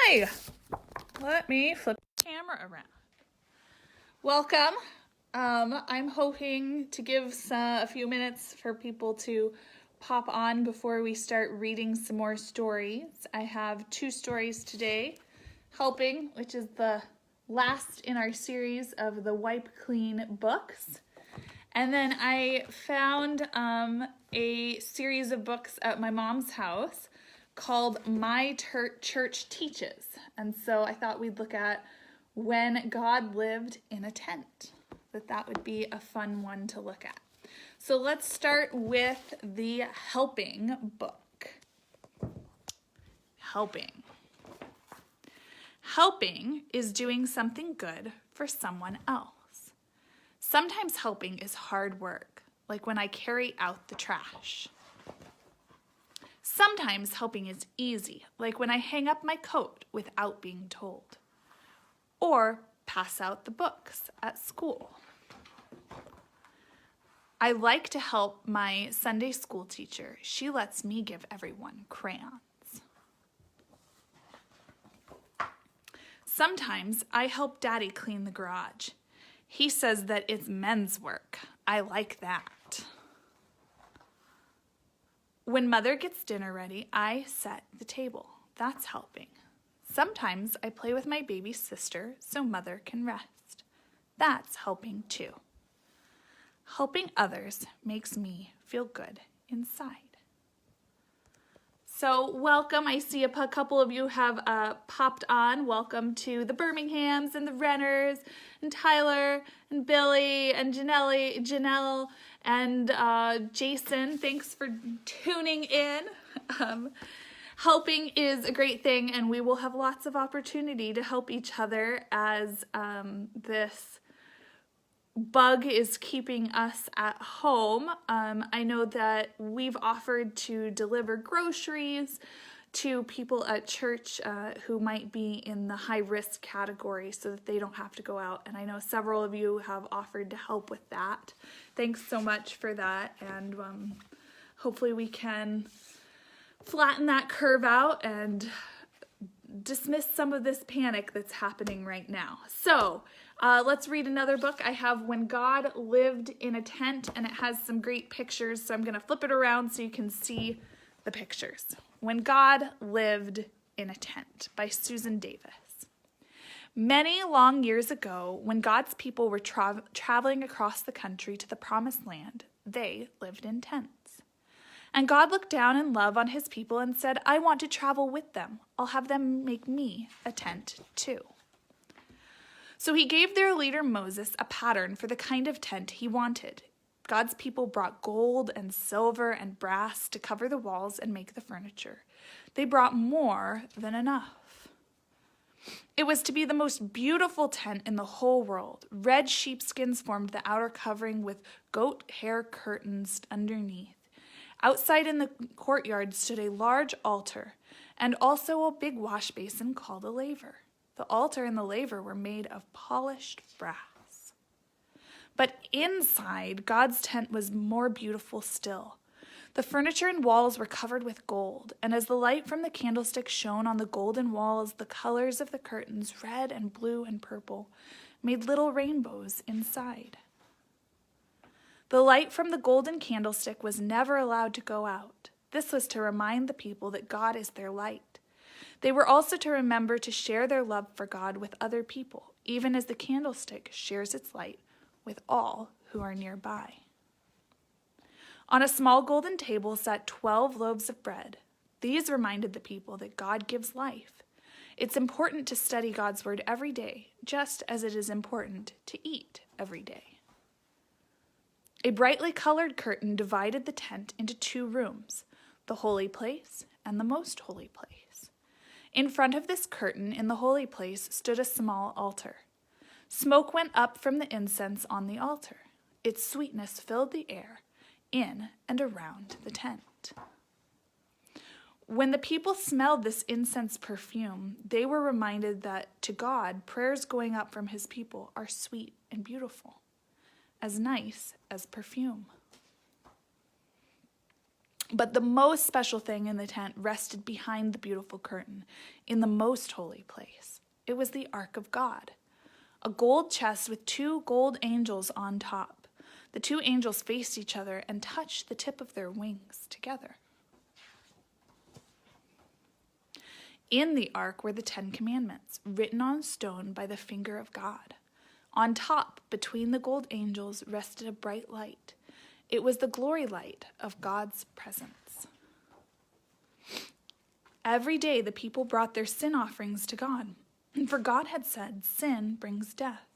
Hi, let me flip the camera around. Welcome. I'm hoping to give a few minutes for people to pop on before we start reading some more stories. I have 2 stories today. Helping, which is the last in our series of the Wipe Clean books. And then I found a series of books at my mom's house called My Church Teaches. And so I thought we'd look at When God Lived in a Tent. That would be a fun one to look at. So let's start with the Helping book. Helping. Helping is doing something good for someone else. Sometimes helping is hard work, like when I carry out the trash. Sometimes helping is easy, like when I hang up my coat without being told, or pass out the books at school. I like to help my Sunday school teacher. She lets me give everyone crayons. Sometimes I help Daddy clean the garage. He says that it's men's work. I like that. When Mother gets dinner ready, I set the table. That's helping. Sometimes I play with my baby sister so Mother can rest. That's helping too. Helping others makes me feel good inside. So welcome. I see a couple of you have popped on. Welcome to the Birminghams and the Renners and Tyler and Billy and Janelle and Jason. Thanks for tuning in. Helping is a great thing, and we will have lots of opportunity to help each other as this bug is keeping us at home. I know that we've offered to deliver groceries to people at church who might be in the high-risk category so that they don't have to go out. And I know several of you have offered to help with that. Thanks so much for that. And hopefully we can flatten that curve out and dismiss some of this panic that's happening right now. So let's read another book. I have When God Lived in a Tent, and it has some great pictures, so I'm going to flip it around so you can see the pictures. When God Lived in a Tent by Susan Davis. Many long years ago, when God's people were traveling across the country to the Promised Land, they lived in tents. And God looked down in love on his people and said, I want to travel with them. I'll have them make me a tent too. So he gave their leader Moses a pattern for the kind of tent he wanted. God's people brought gold and silver and brass to cover the walls and make the furniture. They brought more than enough. It was to be the most beautiful tent in the whole world. Red sheepskins formed the outer covering with goat hair curtains underneath. Outside in the courtyard stood a large altar and also a big wash basin called a laver. The altar and the laver were made of polished brass. But inside, God's tent was more beautiful still. The furniture and walls were covered with gold, and as the light from the candlestick shone on the golden walls, the colors of the curtains, red and blue and purple, made little rainbows inside. The light from the golden candlestick was never allowed to go out. This was to remind the people that God is their light. They were also to remember to share their love for God with other people, even as the candlestick shares its light with all who are nearby. On a small golden table sat 12 loaves of bread. These reminded the people that God gives life. It's important to study God's word every day, just as it is important to eat every day. A brightly colored curtain divided the tent into 2 rooms, the holy place and the most holy place. In front of this curtain in the holy place stood a small altar. Smoke went up from the incense on the altar. Its sweetness filled the air in and around the tent. When the people smelled this incense perfume, they were reminded that to God, prayers going up from his people are sweet and beautiful, as nice as perfume. But the most special thing in the tent rested behind the beautiful curtain, in the most holy place. It was the Ark of God, a gold chest with 2 gold angels on top. The 2 angels faced each other and touched the tip of their wings together. In the ark were the 10 commandments, written on stone by the finger of God. On top, between the gold angels, rested a bright light. It was the glory light of God's presence. Every day the people brought their sin offerings to God, for God had said, "Sin brings death.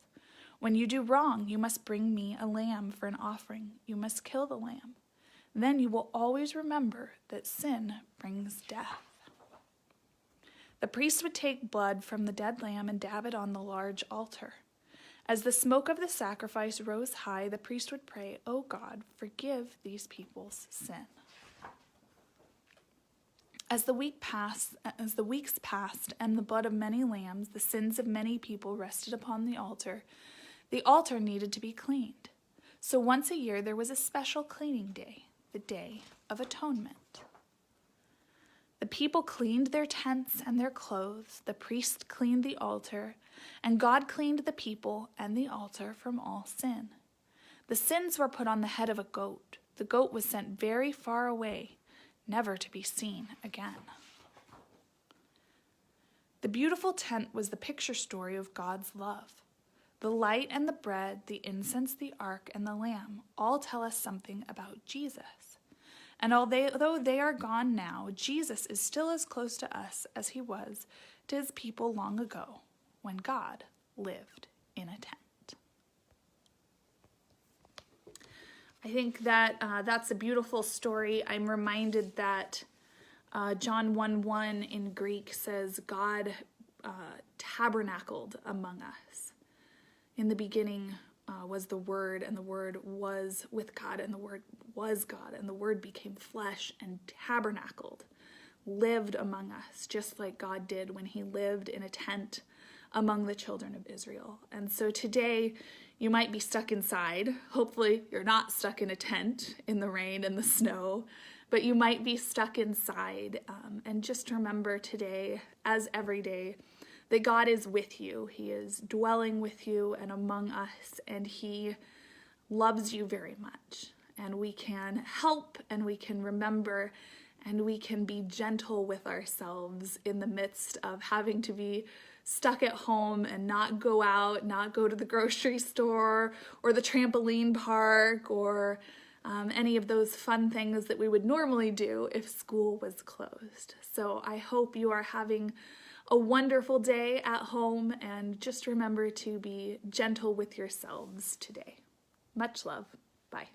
When you do wrong, you must bring me a lamb for an offering. You must kill the lamb. Then you will always remember that sin brings death." The priest would take blood from the dead lamb and dab it on the large altar. As the smoke of the sacrifice rose high, the priest would pray, "O God, forgive these people's sin." As the weeks passed and the blood of many lambs, the sins of many people rested upon the altar needed to be cleaned. So once a year there was a special cleaning day, the Day of Atonement. The people cleaned their tents and their clothes, the priest cleaned the altar, and God cleaned the people and the altar from all sin. The sins were put on the head of a goat. The goat was sent very far away, never to be seen again. The beautiful tent was the picture story of God's love. The light and the bread, the incense, the ark, and the lamb all tell us something about Jesus. And although they are gone now, Jesus is still as close to us as he was to his people long ago when God lived in a tent. I think that that's a beautiful story. I'm reminded that John 1:1 in Greek says God tabernacled among us. In the beginning was the Word, and the Word was with God, and the Word was God, and the Word became flesh and tabernacled, lived among us, just like God did when he lived in a tent among the children of Israel. And so today you might be stuck inside. Hopefully you're not stuck in a tent in the rain and the snow, but you might be stuck inside. And just remember today, as every day, that God is with you. He is dwelling with you and among us, and he loves you very much. And we can help, and we can remember, and we can be gentle with ourselves in the midst of having to be stuck at home and not go out, not go to the grocery store or the trampoline park or any of those fun things that we would normally do if school was closed. So I hope you are having a wonderful day at home, and just remember to be gentle with yourselves today. Much love. Bye.